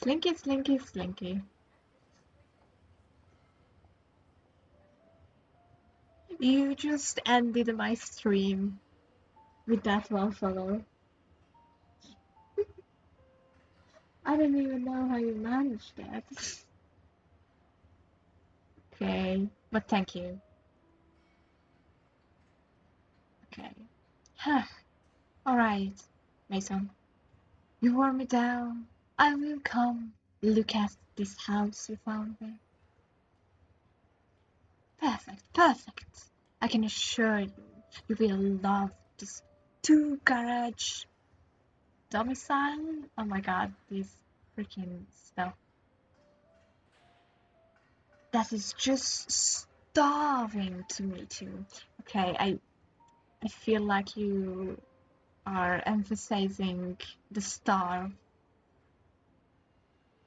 Slinky, slinky, slinky. You just ended my stream with that one follow. I don't even know how you managed that. Okay, but thank you. Okay. Alright, Mason. You wore me down. I will come. Look at this house you found me. Perfect, perfect. I can assure you, you will love this two-garage domicile. Oh my god, this freaking stuff. That is just starving to meet you. Okay, I feel like you are emphasizing the star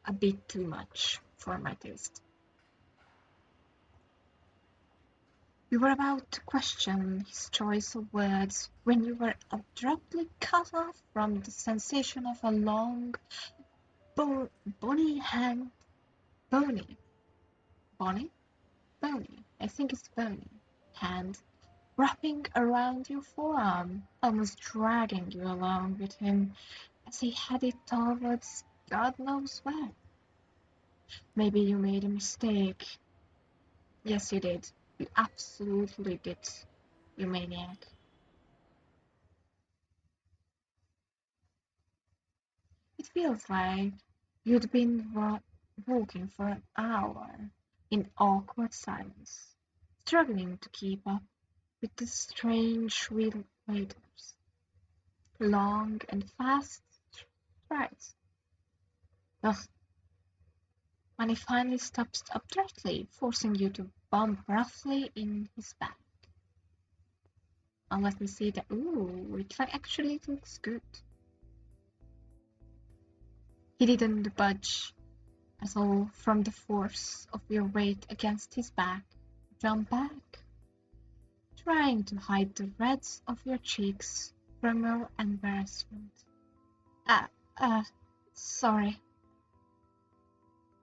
a bit too much for my taste. You were about to question his choice of words when you were abruptly cut off from the sensation of a long, bony hand. Bony? Bony? Bony. I think it's bony. Hand wrapping around your forearm, almost dragging you along with him as he headed towards God knows where. Maybe you made a mistake. Yes, you did. You absolutely did, you maniac. It feels like you'd been walking for an hour in awkward silence, struggling to keep up with the strange waiters. Long and fast strides. Ugh. When he finally stops abruptly, forcing you to bump roughly in his back. And let me see that. Ooh, it actually looks good. He didn't budge at all from the force of your weight against his back. Jump back, trying to hide the reds of your cheeks from your embarrassment. Sorry.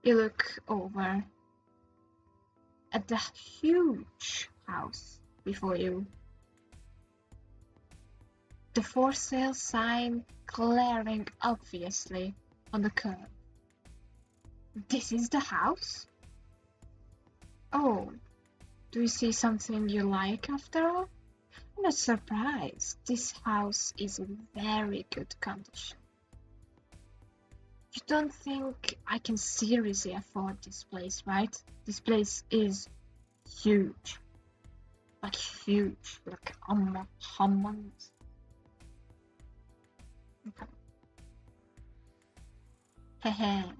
You look over at the huge house before you. The for sale sign glaring obviously on the curb. This is the house? Oh, do you see something you like after all? I'm not surprised. This house is in very good condition. You don't think I can seriously afford this place, right? This place is huge. Like huge. Like humongous. Okay. Hehe.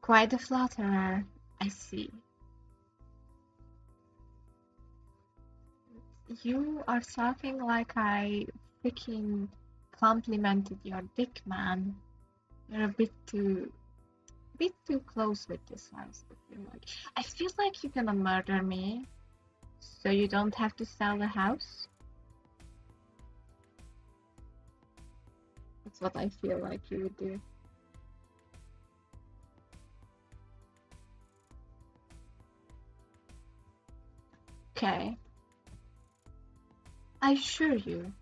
Quite a flatterer, I see. You are talking like I freaking complimented your dick, man. You're a bit too close with this house. I feel like you're gonna murder me, so you don't have to sell the house. That's what I feel like you would do. Okay. I assure you,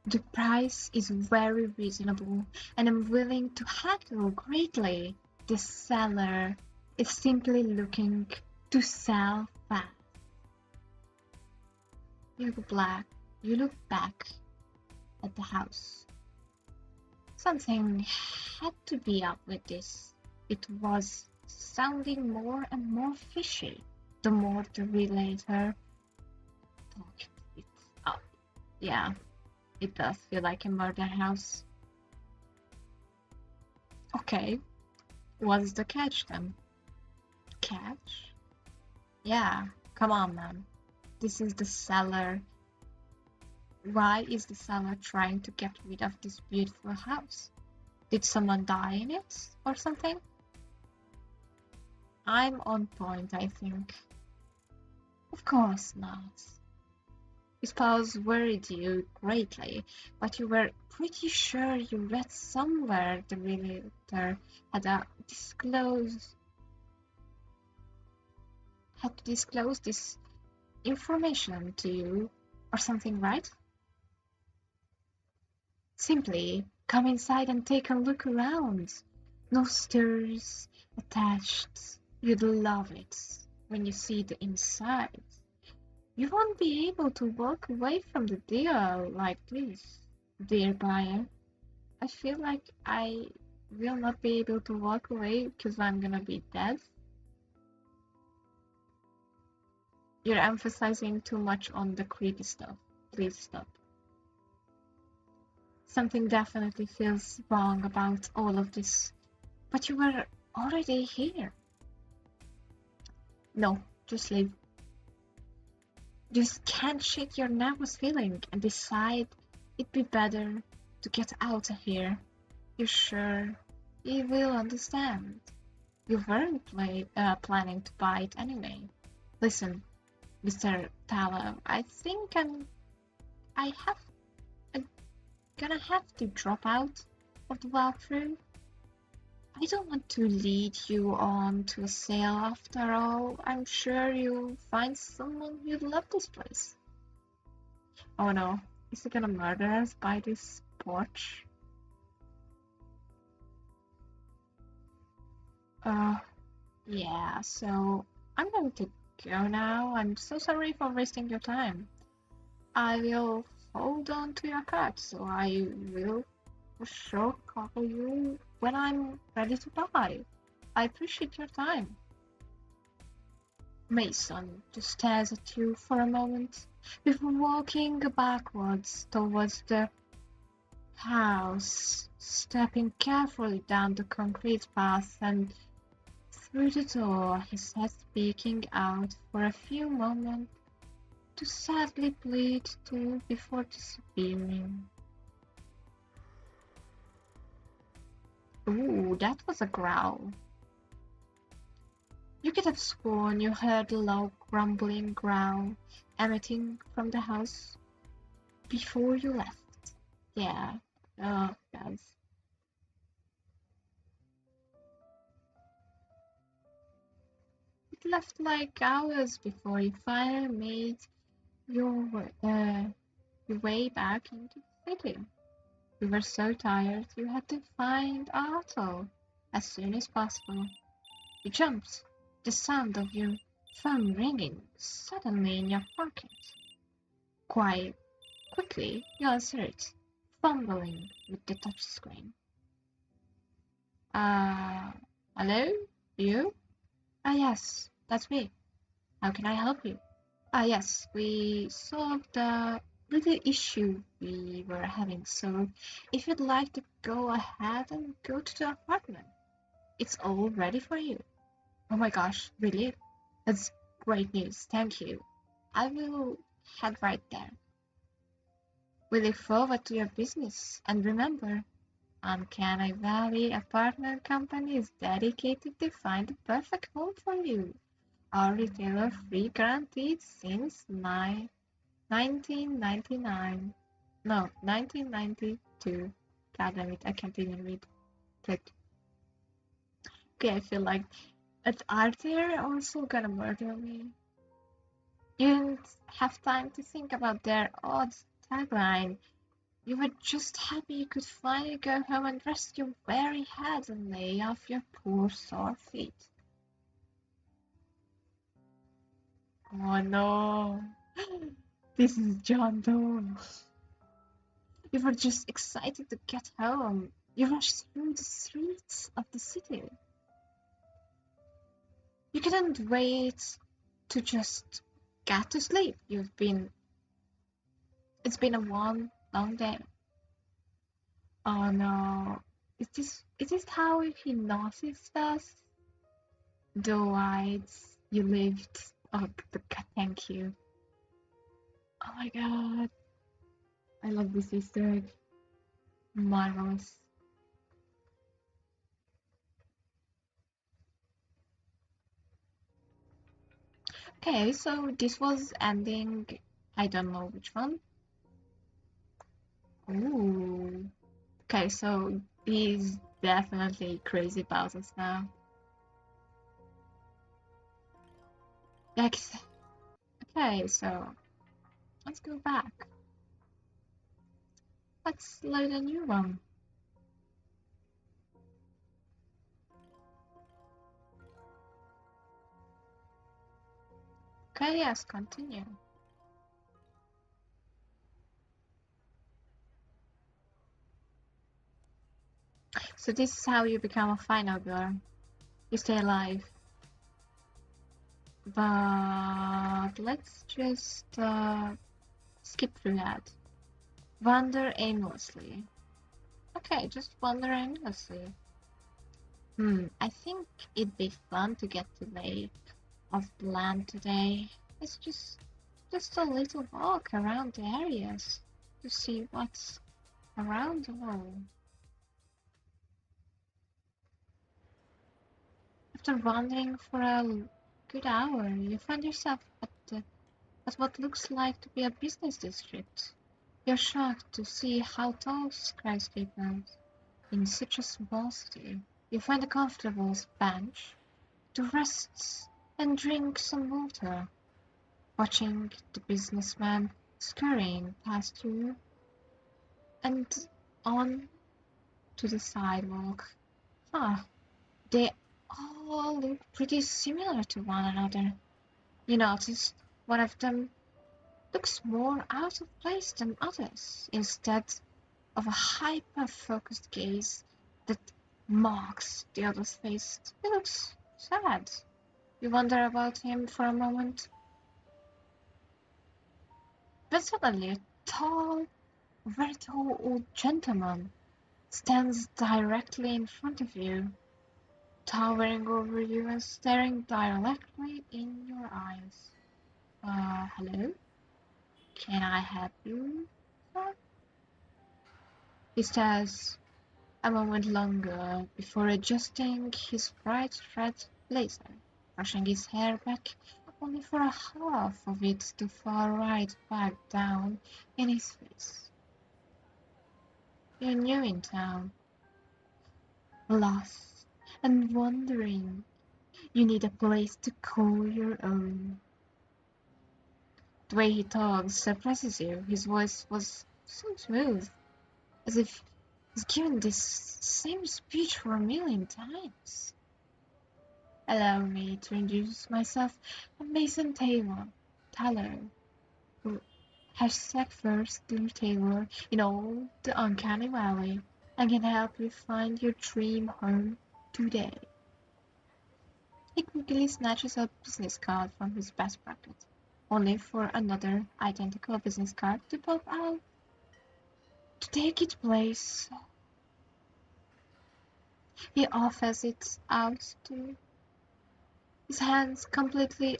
the price is very reasonable and I'm willing to haggle greatly. The seller is simply looking to sell fast. You look back at the house. Something had to be up with this. It was sounding more and more fishy the more the relator talked it up. Yeah, it does feel like a murder house. Okay, what's the catch then? Catch? Yeah, come on, man. This is the seller. Why is the seller trying to get rid of this beautiful house? Did someone die in it or something? I'm on point, I think. Of course not. Your spouse worried you greatly, but you were pretty sure you read somewhere the realtor had had to disclose this information to you or something, right? Simply come inside and take a look around. No stairs attached. You'd love it when you see the inside. You won't be able to walk away from the deal like this, dear buyer. I feel like I will not be able to walk away because I'm gonna be dead. You're emphasizing too much on the creepy stuff. Please stop. Something definitely feels wrong about all of this. But you were already here. No, just leave. Just can't shake your nervous feeling and decide it'd be better to get out of here. You're sure he will understand. You weren't planning to buy it anyway. Listen, Mr. Tallow, I think I'm gonna have to drop out of the walkthrough. I don't want to lead you on to a sale after all. I'm sure you'll find someone who'd love this place. Oh no, is he gonna murder us by this porch? Uh, yeah, so I'm going to go now. I'm so sorry for wasting your time. I will hold on to your card, so I will for sure call you when I'm ready to buy. I appreciate your time. Mason just stares at you for a moment before walking backwards towards the house, stepping carefully down the concrete path and through the door, his head peeking out for a few moments to sadly bleed to before disappearing. Ooh, that was a growl. You could have sworn you heard a low grumbling growl emitting from the house before you left. Yeah, oh, guys. It left like hours before you finally made your, uh, your way back into the city. You were so tired you had to find Otto as soon as possible. You jumped, the sound of your phone ringing suddenly in your pocket. Quite quickly, you answered, fumbling with the touchscreen. Uh, hello? You? Ah, yes, that's me. How can I help you? Ah, yes, we solved the little issue we were having, so if you'd like to go ahead and go to the apartment, it's all ready for you. Oh my gosh, really? That's great news, thank you. I will head right there. We look forward to your business, and remember, Uncanny Valley Apartment Company is dedicated to find the perfect home for you. Our retailer free guaranteed since 1999. No, 1992. God damn it, I can't even read. Click. Okay, I feel like are they also gonna murder me? You didn't have time to think about their odd tagline. You were just happy you could finally go home and rest your weary head and lay off your poor sore feet. Oh no, this is John Doe. You were just excited to get home. You rushed through the streets of the city. You couldn't wait to just get to sleep. It's been a one long day. Oh no. Is this how he noticed us? Doe-eyed, you lived. Oh, thank you. Oh my god. I love this Easter egg. Marvelous. Okay, so this was ending I don't know which one. Ooh. Okay, so he's definitely crazy about us now. Okay, so let's go back. Let's load a new one. Okay, yes, continue. So this is how you become a final girl. You stay alive. But let's just skip through that. Wander aimlessly. Okay, just wander aimlessly. I think it'd be fun to get to lay of the land today. It's just a little walk around the areas to see what's around the world. After wandering for a good hour, you find yourself at what looks like to be a business district. You're shocked to see how tall skyscrapers in such a small city. You find a comfortable bench to rest and drink some water, watching the businessman scurrying past you and on to the sidewalk. Ah, they all look pretty similar to one another. You notice one of them looks more out of place than others. Instead of a hyper-focused gaze that marks the other's face, he looks sad. You wonder about him for a moment, but suddenly a tall, very tall old gentleman stands directly in front of you, towering over you and staring directly in your eyes. Hello? Can I help you, sir? He stares a moment longer before adjusting his bright red blazer, brushing his hair back only for a half of it to fall right back down in his face. You're new in town, lost and wondering. You need a place to call your own. The way he talks surprises you. His voice was so smooth, as if he's given this same speech for a million times. Allow me to introduce myself. I'm Mason Taylor, hashtag first retailer in all the uncanny valley. I can help you find your dream home today. He quickly snatches a business card from his vest pocket, only for another identical business card to pop out to take its place. He offers it out to his hands completely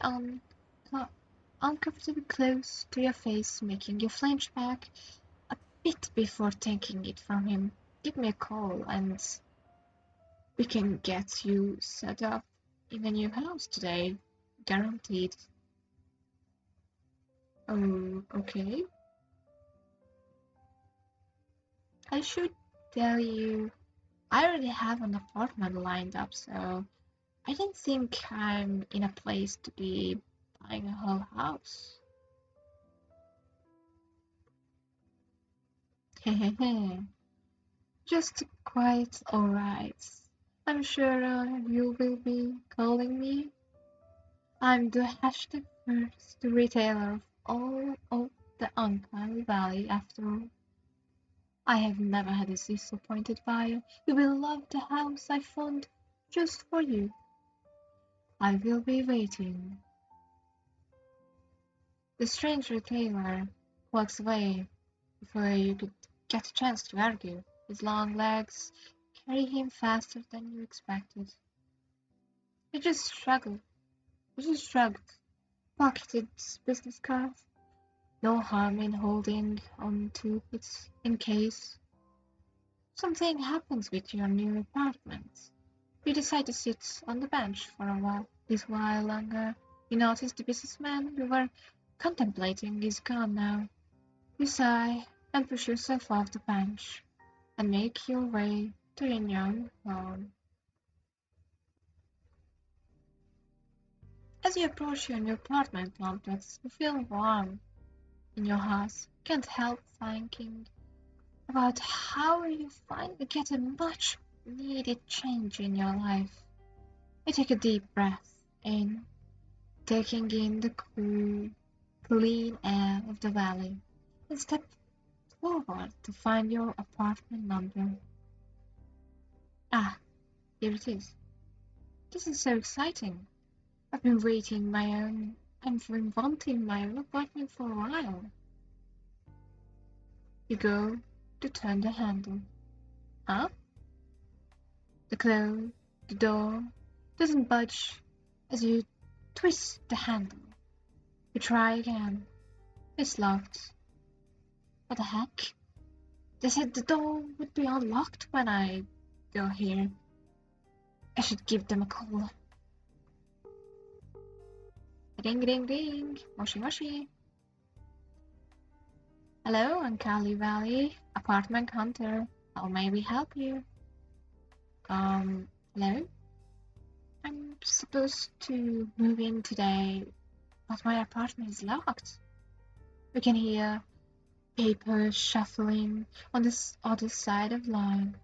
uncomfortably close to your face, making you flinch back a bit before taking it from him. Give me a call and we can get you set up in a new house today. Guaranteed. Oh, okay. I should tell you, I already have an apartment lined up, so I don't think I'm in a place to be buying a whole house. Hehehe. Just quite alright. I'm sure you will be calling me. I'm the hashtag first retailer of all of the Uncanny Valley after all. I have never had a disappointed buyer. You will love the house I found just for you. I will be waiting. The strange retailer walks away before you could get a chance to argue. His long legs carry him faster than you expected. You just struggled. You just shrugged, pocketed his business card. No harm in holding on to it in case something happens with your new apartment. You decide to sit on the bench for a while. This while longer, you notice the businessman you were Contemplating is gone now. You sigh and push yourself off the bench and make your way to your new home. As you approach your new apartment complex, you feel warm in your heart. Can't help thinking about how you finally get a much needed change in your life. You take a deep breath in, taking in the cool, clean air of the valley, and step forward to find your apartment number. Ah, here it is. This is so exciting. I've been wanting my own apartment for a while. You go to turn the handle. Huh? The door doesn't budge as you twist the handle. You try again. It's locked. What the heck? They said the door would be unlocked when I go here. I should give them a call. Ring, ring, ring. Moshi, moshi. Hello, Uncali Valley, apartment hunter. How may we help you? Hello? I'm supposed to move in today, but my apartment is locked. We can hear paper shuffling on this other side of the line,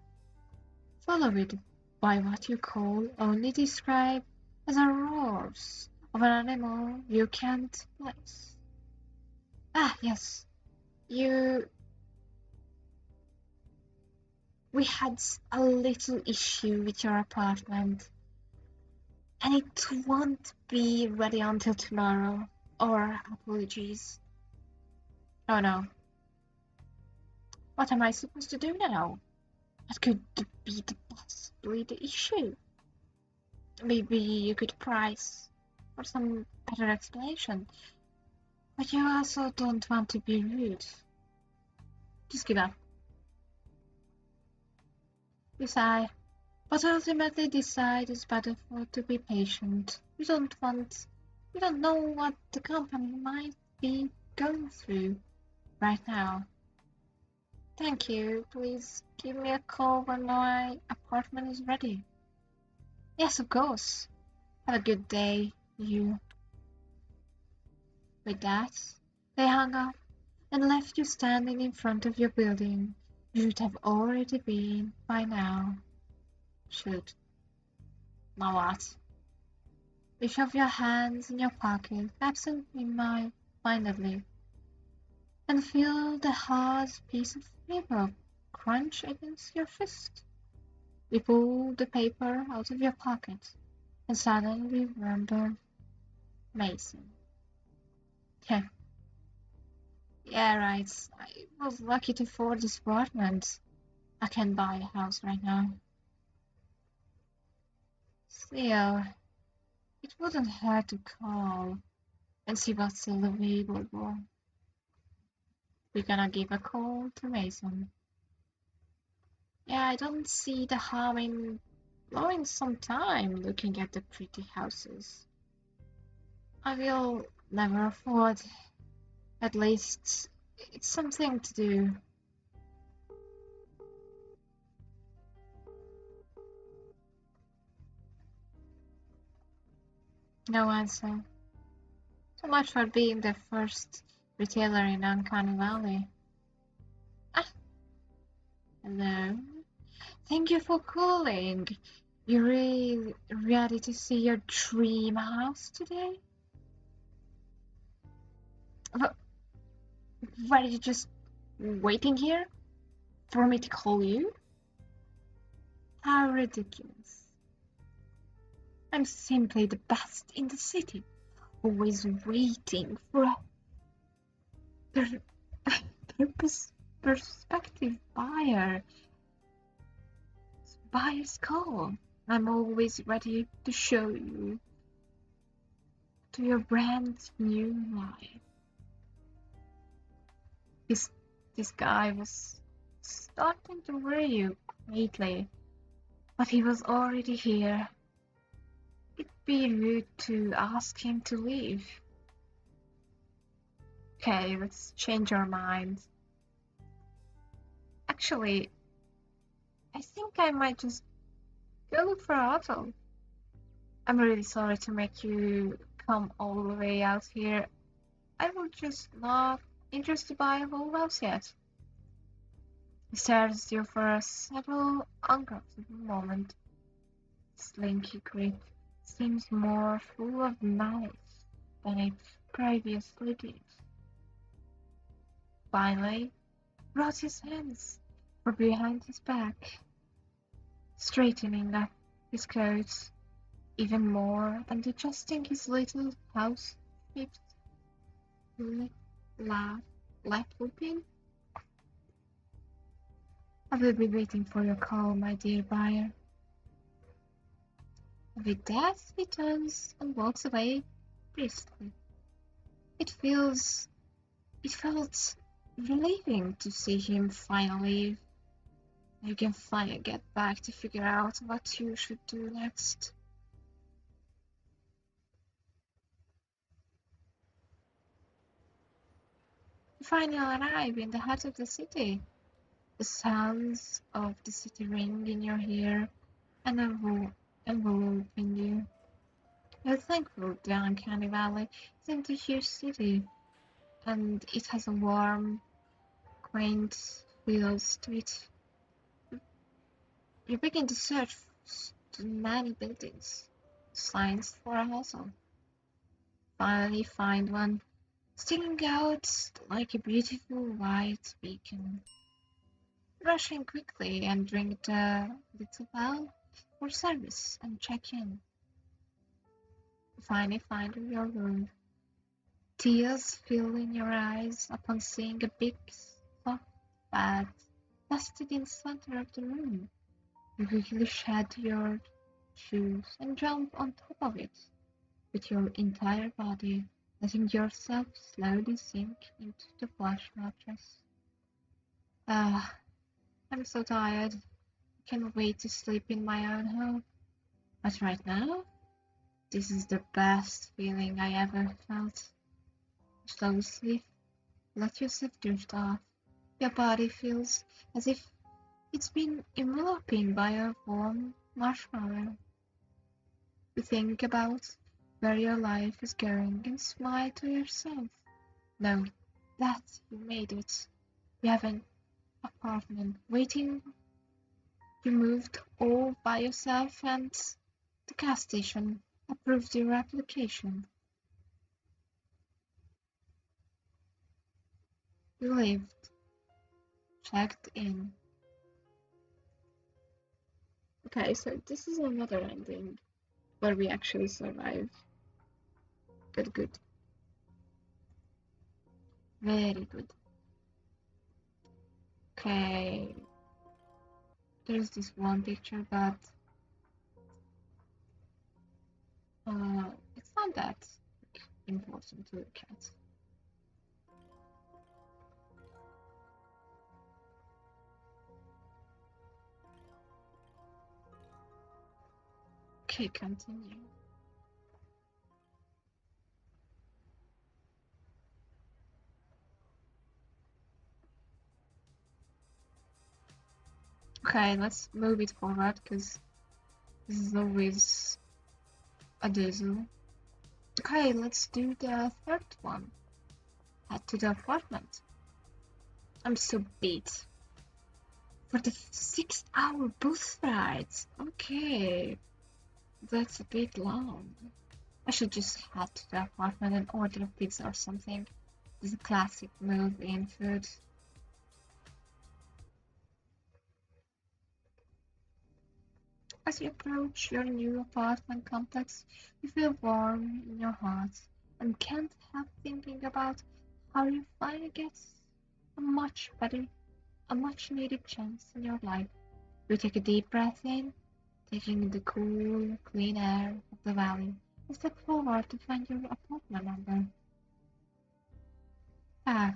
followed by what you call only describe as a roars of an animal you can't place. Ah, yes. We had a little issue with your apartment, and it won't be ready until tomorrow. Or apologies. Oh no. What am I supposed to do now? What could be possibly the issue? Maybe you could price for some better explanation. But you also don't want to be rude. Just give up. You sigh, but ultimately decide it's better to be patient. You don't know what the company might be going through right now. Thank you. Please give me a call when my apartment is ready. Yes, of course. Have a good day, you. With that, they hung up and left you standing in front of your building. You should have already been by now. Should. Now what? You shove your hands in your pocket, absent-mindedly, and feel the hard piece of paper crunch against your fist. You pull the paper out of your pocket and suddenly remember Mason. Yeah, right. I was lucky to afford this apartment. I can buy a house right now. Still, it wouldn't hurt to call and see what's still available. We're gonna give a call to Mason. Yeah, I don't see the harm in blowing some time looking at the pretty houses. I will never afford. At least it's something to do. No answer. So much for being the first retailer in Uncanny Valley. Ah, hello. Thank you for calling. You really ready to see your dream house today? But were you just waiting here for me to call you? How ridiculous. I'm simply the best in the city, always waiting for a perspective buyer's call. I'm always ready to show you to your brand new life. This guy was starting to worry you greatly, but he was already here. It'd be rude to ask him to leave. Okay, let's change our mind. Actually, I think I might just go look for a hotel. I'm really sorry to make you come all the way out here. I was just not interested by a whole house yet. He stares you for a several uncomfortable moment. Slinky Creek seems more full of malice than it previously did. Finally, brought his hands from behind his back, straightening up his coat even more and adjusting his little house-shaped laugh, left open. I will be waiting for your call, my dear buyer. With that, he turns and walks away briskly. It feels It felt relieving to see him finally. You can finally get back to figure out what you should do next. You finally arrive in the heart of the city. The sounds of the city ring in your ear and enveloping you. You're thankful the Uncanny Valley isn't a huge city, and it has a warm, quaint feel to it. You begin to search the many buildings, signs for a hustle. Finally find one sticking out like a beautiful white beacon. Rush in quickly and ring the little bell for service and check in. Finally find your room. Tears fill in your eyes upon seeing a big soft bed rested in the center of the room. You quickly shed your shoes and jump on top of it with your entire body, letting yourself slowly sink into the plush mattress. Ah, I'm so tired. I can't wait to sleep in my own home. But right now, this is the best feeling I ever felt. Slowly sleep, let yourself drift off. Your body feels as if it's been enveloping by a warm marshmallow. You think about where your life is going and smile to yourself. Know that you made it. You have an apartment waiting. You moved all by yourself and the gas station approved your application. You lived, checked in. Okay, so this is another ending where we actually survive. Good, good. Very good. Okay, there's this one picture, but it's not that important to look at. Okay, continue. Okay, let's move it forward because this is always a diesel. Okay, let's do the third one. Head to the apartment. I'm so beat. For the 6-hour bus ride. Okay, that's a bit long. I should just head to the apartment and order a pizza or something. This is a classic move in food. As you approach your new apartment complex, you feel warm in your heart and can't help thinking about how you finally get a much better, a much needed chance in your life. You take a deep breath in, taking in the cool, clean air of the valley, and step forward to find your apartment number. Ah,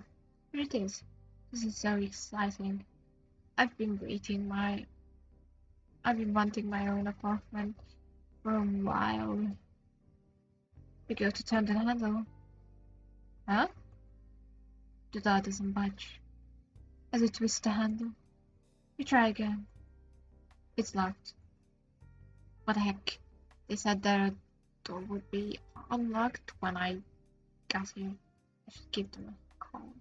here it is. This is so exciting. I've been waiting my I've been wanting my own apartment for a while. You go to turn the handle. Huh? The door doesn't budge. As you twist the handle, you try again. It's locked. What the heck? They said their door would be unlocked when I got here. I should give them a call.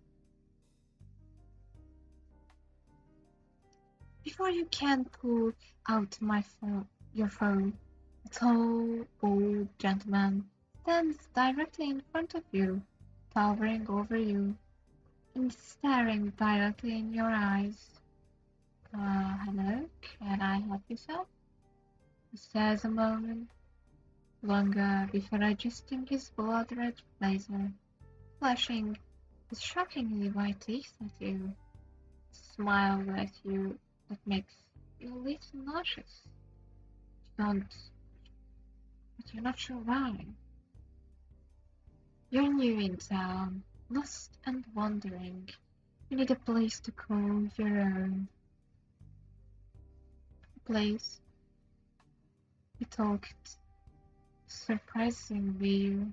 Before you can pull out your phone, a tall, old gentleman stands directly in front of you, towering over you, and staring directly in your eyes. Hello, can I help you, sir? He says a moment longer before adjusting his blood-red blazer, flashing his shockingly white teeth at you, smile at you that makes you a little nauseous. You don't, but you're not sure why. You're new in town, lost and wandering. You need a place to call your own. A place. He talked surprisingly.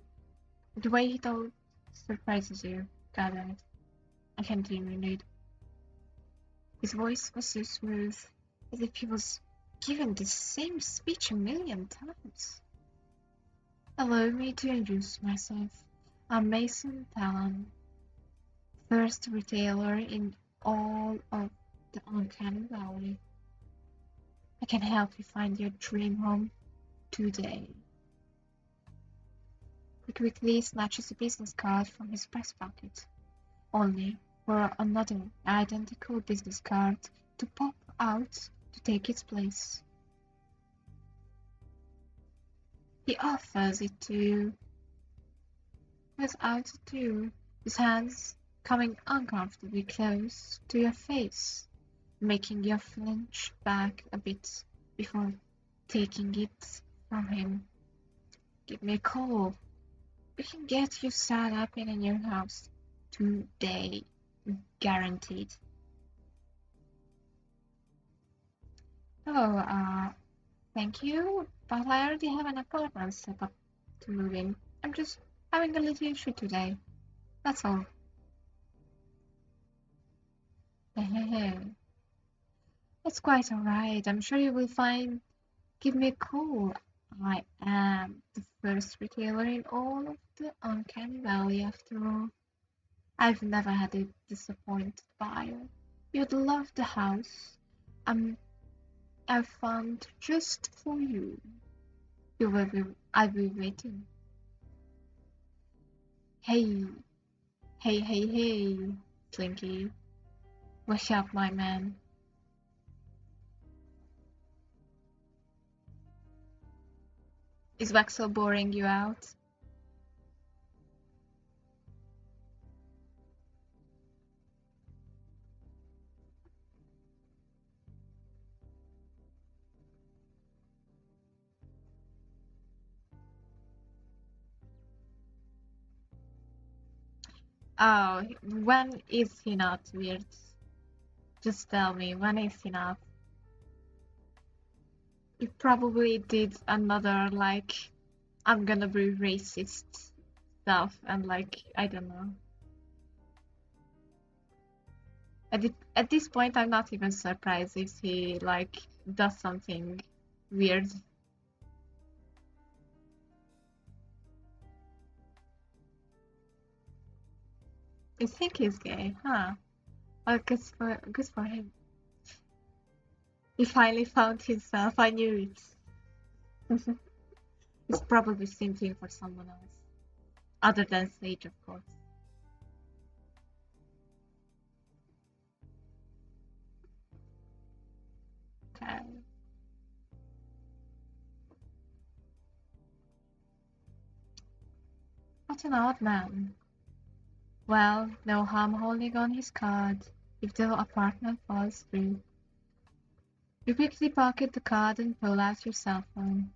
The way he talked surprises you. Got it. I continued. His voice was so smooth, as if he was given the same speech a million times. Allow me to introduce myself. I'm Mason Talon, first retailer in all of the Uncanny Valley. I can help you find your dream home today. He quickly snatches a business card from his breast pocket, only for another identical business card to pop out to take its place. He offers it to you without ado, his hands coming uncomfortably close to your face, making you flinch back a bit before taking it from him. Give me a call. We can get you set up in a new house today, guaranteed. Oh, thank you, but I already have an apartment set up to move in. I'm just having a little issue today. That's all. It's quite alright. I'm sure you will find. Give me a call. I am the first retailer in all of the Uncanny Valley after all. I've never had a disappointed buyer. You'd love the house. I've found just for you. I'll be waiting. Hey, hey, Slinky. What's up, my man? Is Waxel boring you out? Oh, when is he not weird? Just tell me, when is he not? You probably did another, like, I'm gonna be racist stuff, and like, I don't know. At this point, I'm not even surprised if he, like, does something weird. You think he's gay, huh? Well, good for him. He finally found himself. I knew it. He's probably simping for someone else, other than Sage, of course. Okay. What an odd man. Well, no harm holding on his card if the apartment falls through. You quickly pocket the card and pull out your cell phone.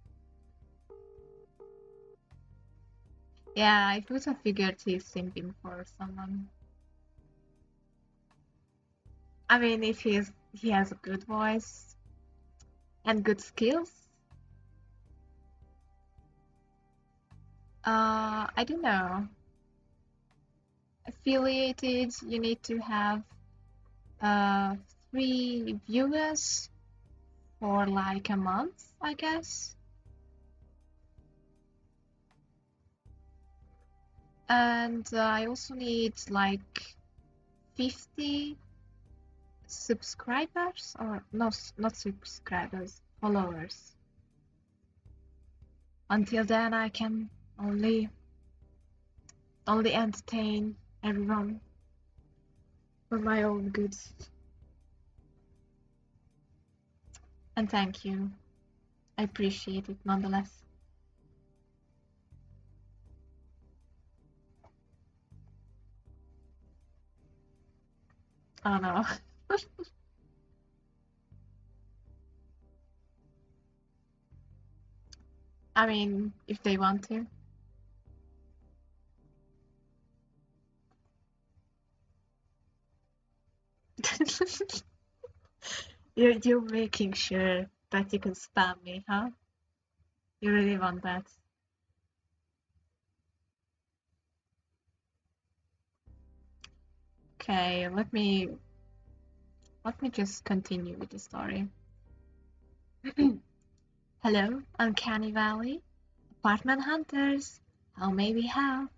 Yeah, I would have figured he's simping for someone. I mean, if he has a good voice and good skills. I don't know. affiliated, you need to have 3 viewers for like a month, I guess. And I also need like 50 subscribers, or no, not subscribers, followers. Until then, I can only entertain everyone for my own good. And thank you. I appreciate it nonetheless. Oh no. I mean, if they want to. You're making sure that you can spam me, huh? You really want that? Okay, let me just continue with the story. Hello, Uncanny Valley, apartment hunters. How may we help?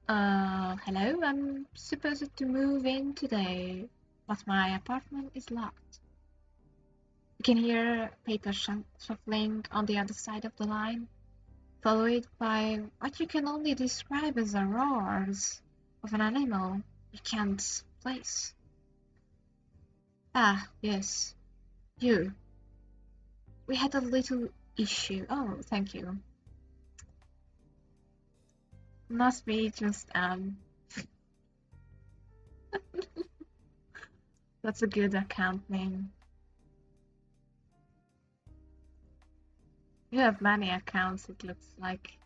Hello, I'm supposed to move in today, but my apartment is locked. You can hear paper shuffling on the other side of the line, followed by what you can only describe as a roars of an animal you can't place. Ah, yes, you. We had a little issue. Oh, thank you. Must be just, that's a good account name. You have many accounts, it looks like.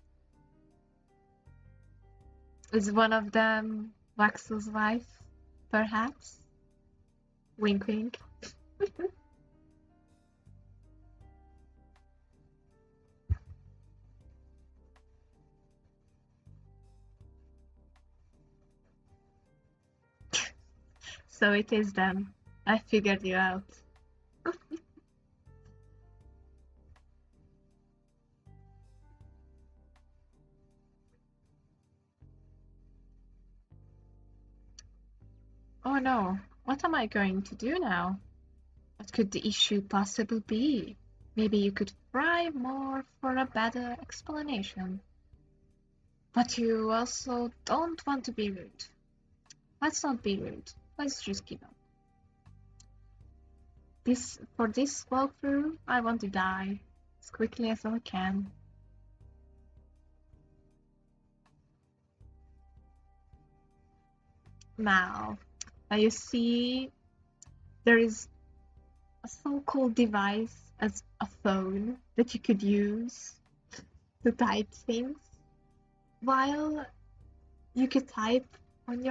Is one of them Waxel's wife, perhaps? Wink wink. So it is them. I figured you out. Oh no, what am I going to do now? What could the issue possibly be? Maybe you could try more for a better explanation. But you also don't want to be rude. Let's not be rude. Let's just give up. For this walkthrough, I want to die as quickly as I can. Now you see, there is a so-called device as a phone that you could use to type things, while you could type on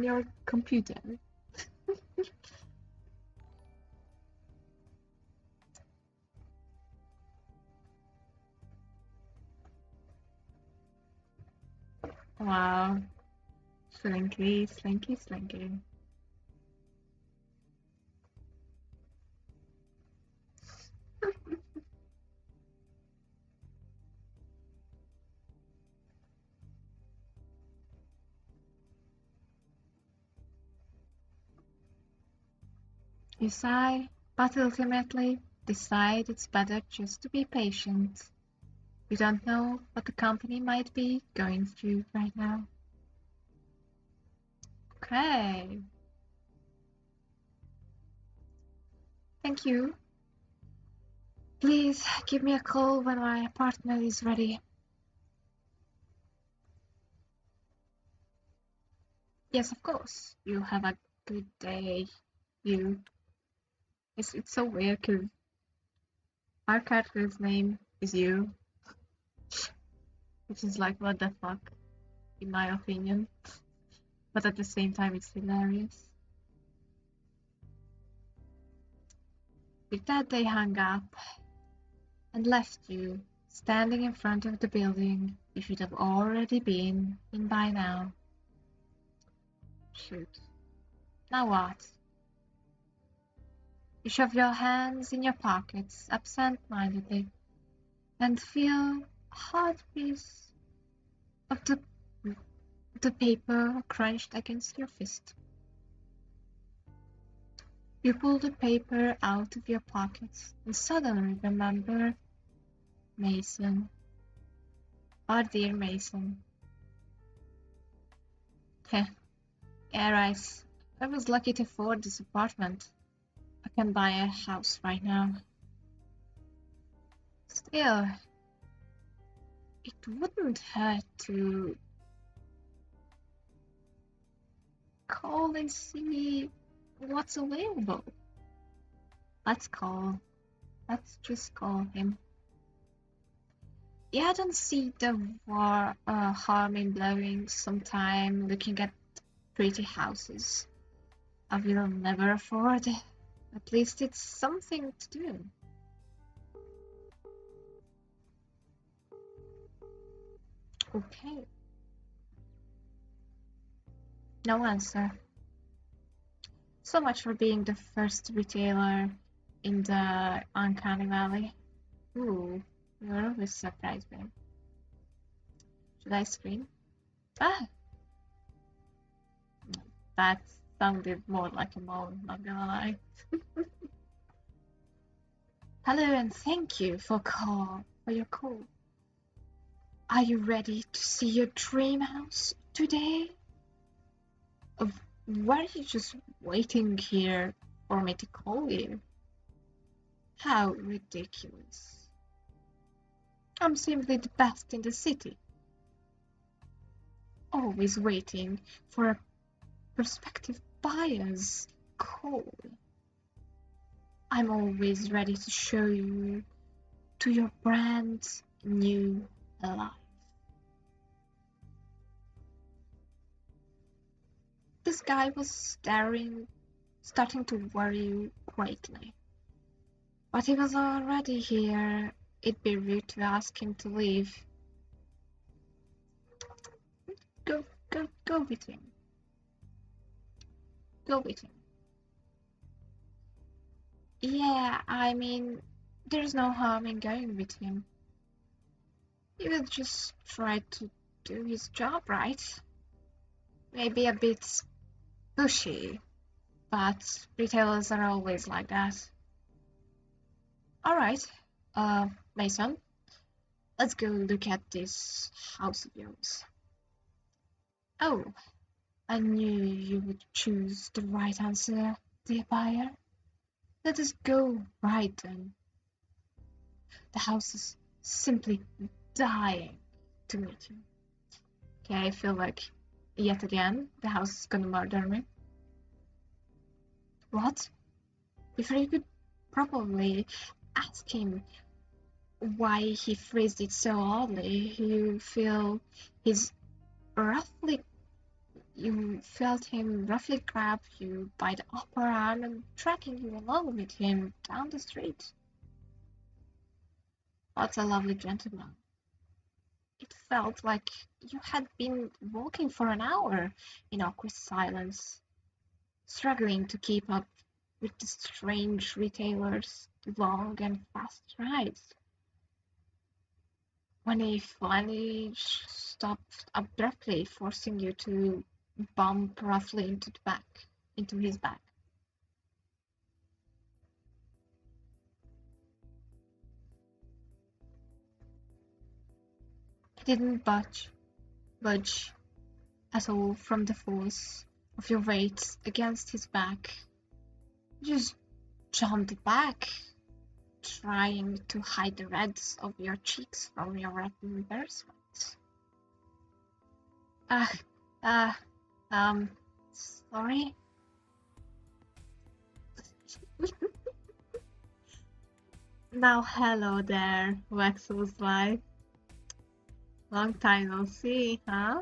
your computer. Wow. Slinky, slinky, slinky. You sigh, but ultimately decide it's better just to be patient. You don't know what the company might be going through right now. Okay. Thank you. Please give me a call when my apartment is ready. Yes, of course. You have a good day. You. It's so weird because our character's name is you, which is like, what the fuck, in my opinion. But at the same time, it's hilarious. With that, they hung up and left you standing in front of the building You should have already been in by now. Shoot. Now what? You shove your hands in your pockets absent-mindedly and feel a hard piece of the paper crunched against your fist. You pull the paper out of your pockets and suddenly remember Mason. Our dear Mason. Heh. Yeah, right. I was lucky to afford this apartment. I can buy a house right now. Still, it wouldn't hurt to call and see what's available. Let's call. Let's just call him. Yeah, I don't see the harm in blowing some time looking at pretty houses I will never afford. At least it's something to do. Okay. No answer. So much for being the first retailer in the Uncanny Valley. Ooh, you're always surprised me. Should I scream? Ah! That sounded more like a moan, not gonna lie. Hello and thank you for your call. Are you ready to see your dream house today? Why are you just waiting here for me to call you? How ridiculous. I'm simply the best in the city. Always waiting for a prospective buyer's call. I'm always ready to show you to your brand new life. This guy was starting to worry greatly. But he was already here. It'd be rude to ask him to leave. Go with him. Go with him. Yeah, I mean, there's no harm in going with him. He will just try to do his job right. Maybe a bit pushy, but retailers are always like that. Alright, Mason, let's go look at this house of yours. Oh, I knew you would choose the right answer, dear buyer. Let us go right then. The house is simply dying to meet you. Okay, I feel like, yet again, the house is gonna murder me. What? Before you could probably ask him why he phrased it so oddly, you felt him roughly grab you by the upper arm and dragging you along with him down the street. What a lovely gentleman. It felt like you had been walking for an hour in awkward silence, struggling to keep up with the strange retailer's long and fast strides. When he finally stopped abruptly, forcing you to bump roughly into his back. He didn't budge at all from the force of your weight against his back. You just jumped back, trying to hide the reds of your cheeks from your embarrassment. Sorry? Now, hello there, Waxel's life. Long time no see, huh?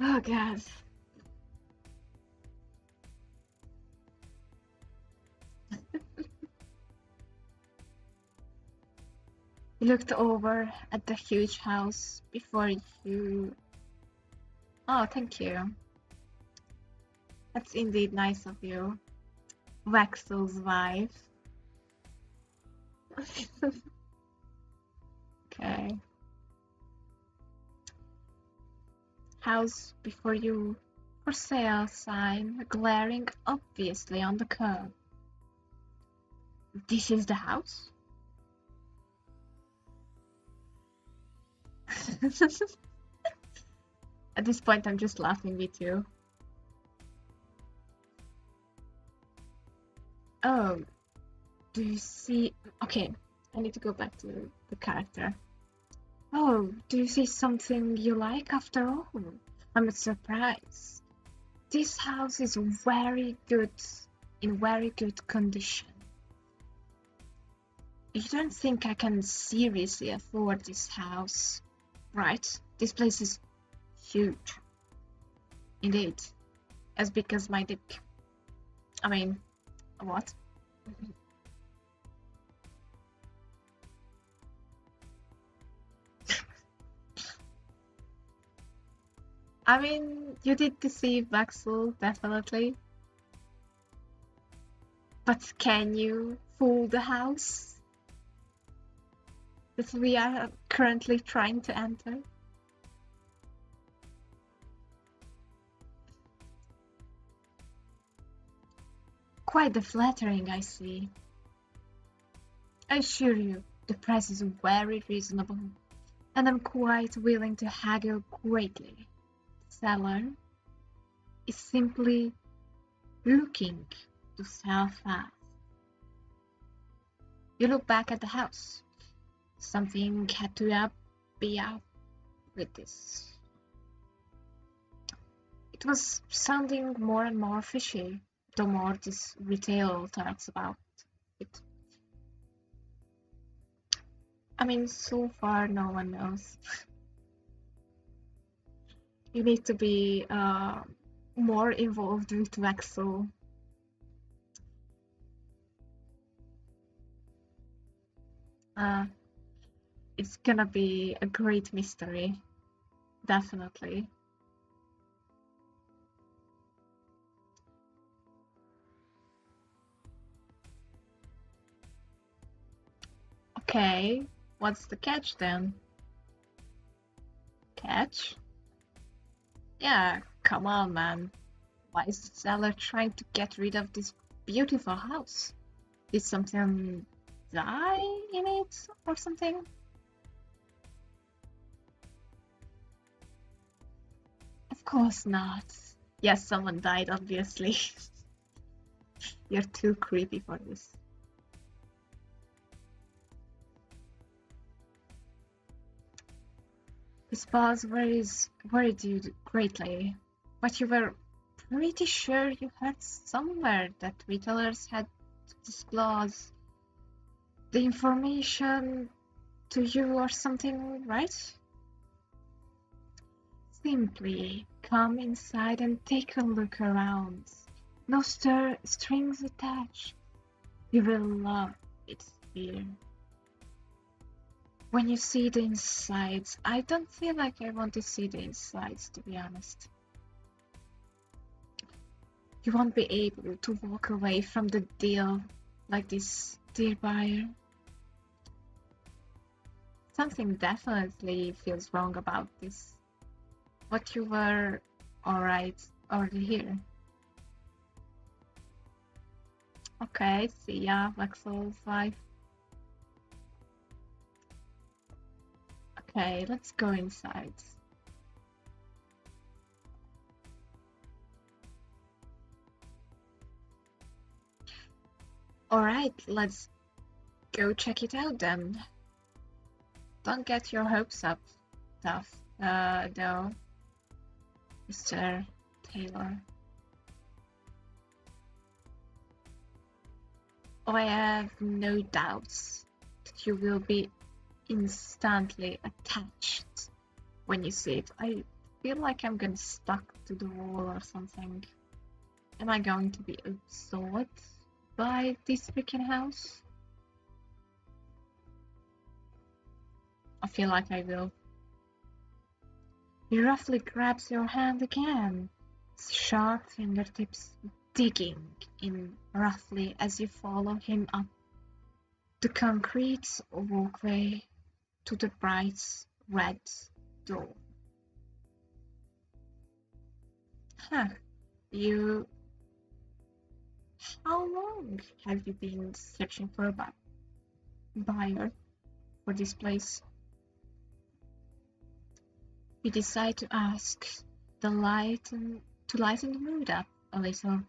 Oh, God. You looked over at the huge house before you... Oh, thank you. That's indeed nice of you. Waxel's wife. Okay. House before you. For sale sign glaring obviously on the curb. This is the house? At this point, I'm just laughing with you. Oh, do you see? Okay, I need to go back to the character. Oh, do you see something you like after all? I'm surprised. This house is very good, in very good condition. You don't think I can seriously afford this house, right? This place is huge. Indeed. As big as my dick. I mean, what? I mean, you did deceive Maxwell, definitely. But can you fool the house that we are currently trying to enter? Quite the flattering, I see. I assure you, the price is very reasonable, and I'm quite willing to haggle greatly. The seller is simply looking to sell fast. You look back at the house. Something had to be up with this. It was sounding more and more fishy, the more this retail talks about it. I mean, so far no one knows. You need to be more involved with Waxel. It's gonna be a great mystery, definitely. Okay, what's the catch then? Catch? Yeah, come on, man. Why is the seller trying to get rid of this beautiful house? Did something die in it or something? Of course not. Yes, someone died, obviously. You're too creepy for this. His boss worried you greatly, but you were pretty sure you heard somewhere that retailers had to disclose the information to you or something, right? Simply come inside and take a look around. No strings attached. You will love it here. When you see the insides, I don't feel like I want to see the insides, to be honest. You won't be able to walk away from the deal like this, dear buyer. Something definitely feels wrong about this. But you were alright already here. Okay, see ya, Waxel's wife. Okay, let's go inside. Alright, let's go check it out then. Don't get your hopes up, though, Mr. Taylor. Oh, I have no doubts that you will be instantly attached when you see it. I feel like I'm gonna stuck to the wall or something. Am I going to be absorbed by this freaking house? feel like I will. He roughly grabs your hand again, his sharp fingertips digging in roughly as you follow him up the concrete walkway to the bright red door. Huh, you... How long have you been searching for a buyer for this place? You decide to ask to lighten the mood up a little.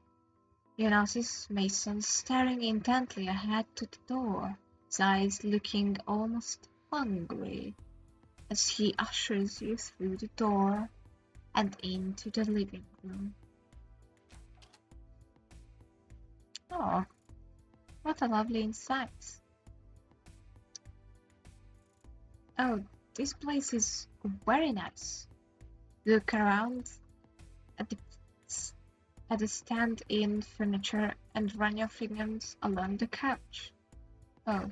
You notice Mason staring intently ahead to the door, his eyes looking almost hungry as he ushers you through the door and into the living room. Oh, what a lovely insight. Oh, this place is very nice. Look around at the stand-in furniture and run your fingers along the couch. Oh,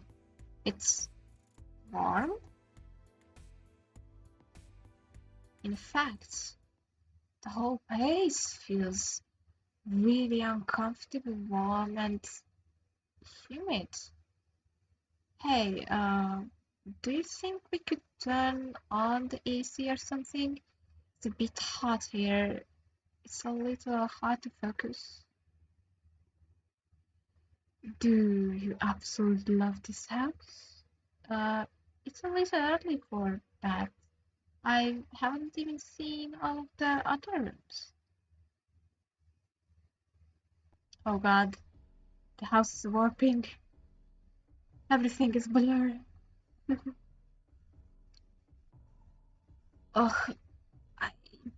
it's warm? In fact, the whole place feels really uncomfortable, warm and humid. Hey, do you think we could turn on the AC or something? It's a bit hot here. It's a little hard to focus. Do you absolutely love this house? It's a little early for that. I haven't even seen all of the other rooms. Oh god, the house is warping. Everything is blurry. Oh, I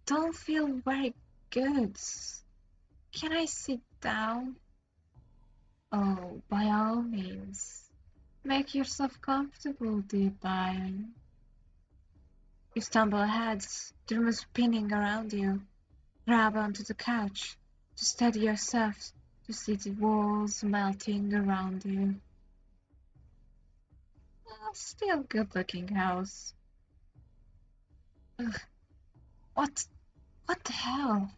don't feel very good. Can I sit down? Oh, by all means. Make yourself comfortable, dear Byron. You stumble ahead, the room is spinning around you. Grab onto the couch to steady yourself to see the walls melting around you. Still good-looking house. Ugh, what the hell?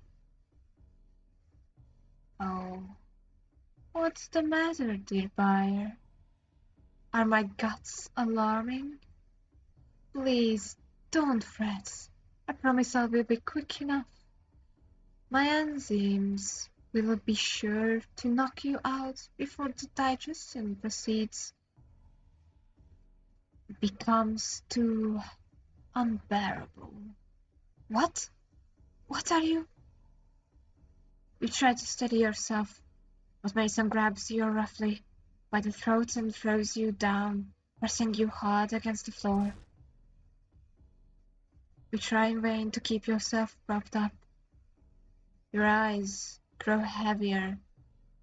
Oh, what's the matter, dear buyer? Are my guts alarming? Please, don't fret. I promise I will be quick enough. My enzymes will be sure to knock you out before the digestion proceeds becomes too unbearable. What? What are you? You try to steady yourself, but Mason grabs you roughly by the throat and throws you down, pressing you hard against the floor. You try in vain to keep yourself propped up. Your eyes grow heavier,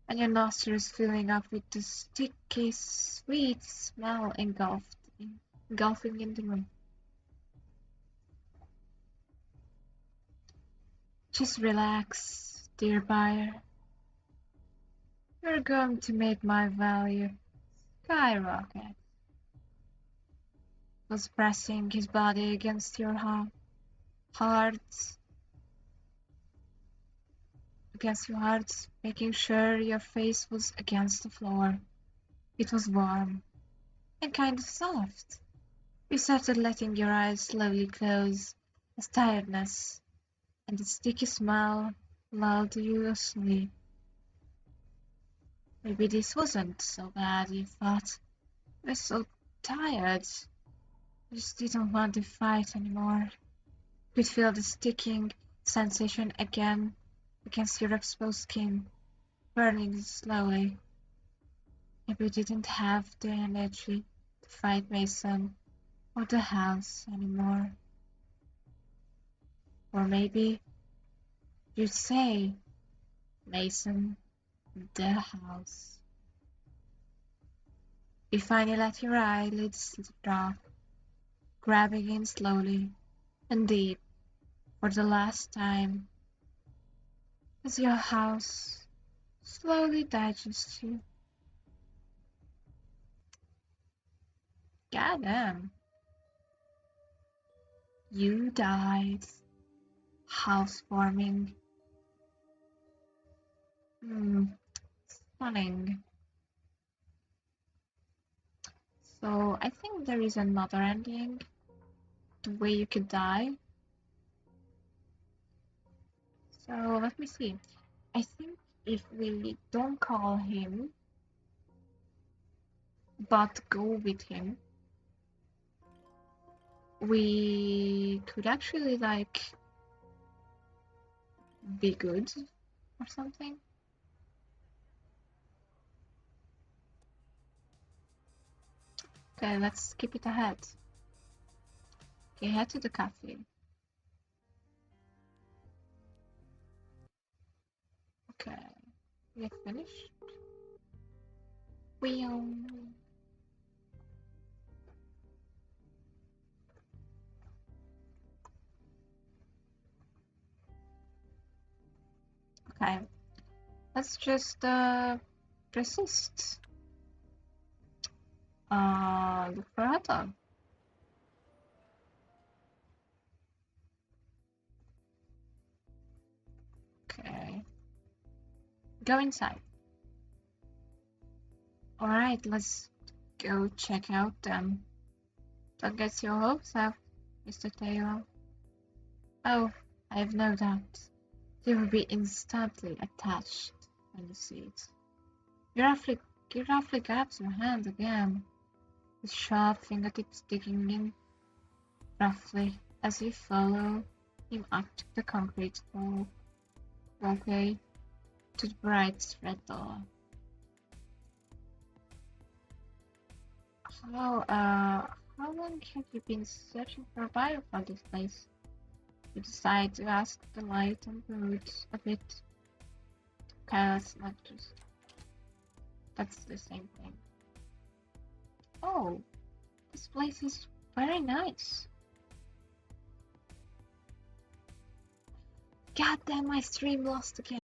and your nostrils filling up with the sticky, sweet smell engulfing in the room. Just relax, dear buyer. You're going to make my value skyrocket. Was pressing his body against your heart, making sure your face was against the floor. It was warm and kind of soft. You started letting your eyes slowly close as tiredness and the sticky smell lulled you asleep. Maybe this wasn't so bad, you thought. I was so tired. I just didn't want to fight anymore. You could feel the sticking sensation again against your exposed skin, burning slowly. Maybe you didn't have the energy to fight Mason or the house anymore. Or maybe you'd say, Mason, the house. You finally let your eyelids drop, grabbing in slowly and deep for the last time as your house slowly digests you. Goddamn. You died. Housewarming. Stunning. So I think there is another ending, the way you could die. So let me see. I think if we don't call him, but go with him, we could actually like be good or something. Okay, let's skip it ahead. Okay, head to the cafe. Okay, we have finished. We okay. Let's just persist. Look for Otto. Okay. Go inside. Alright, let's go check out them. Don't get your hopes up, Mr. Taylor. Oh, I have no doubt. You will be instantly attached when you see it. He roughly grabs your hand again, his sharp fingertips digging in roughly as you follow him up to the concrete walkway to the bright red door. How long have you been searching for a bio for this place? You decide to ask the light on the road a bit. Chaos lectures. That's the same thing. Oh, this place is very nice. God damn, my stream lost again.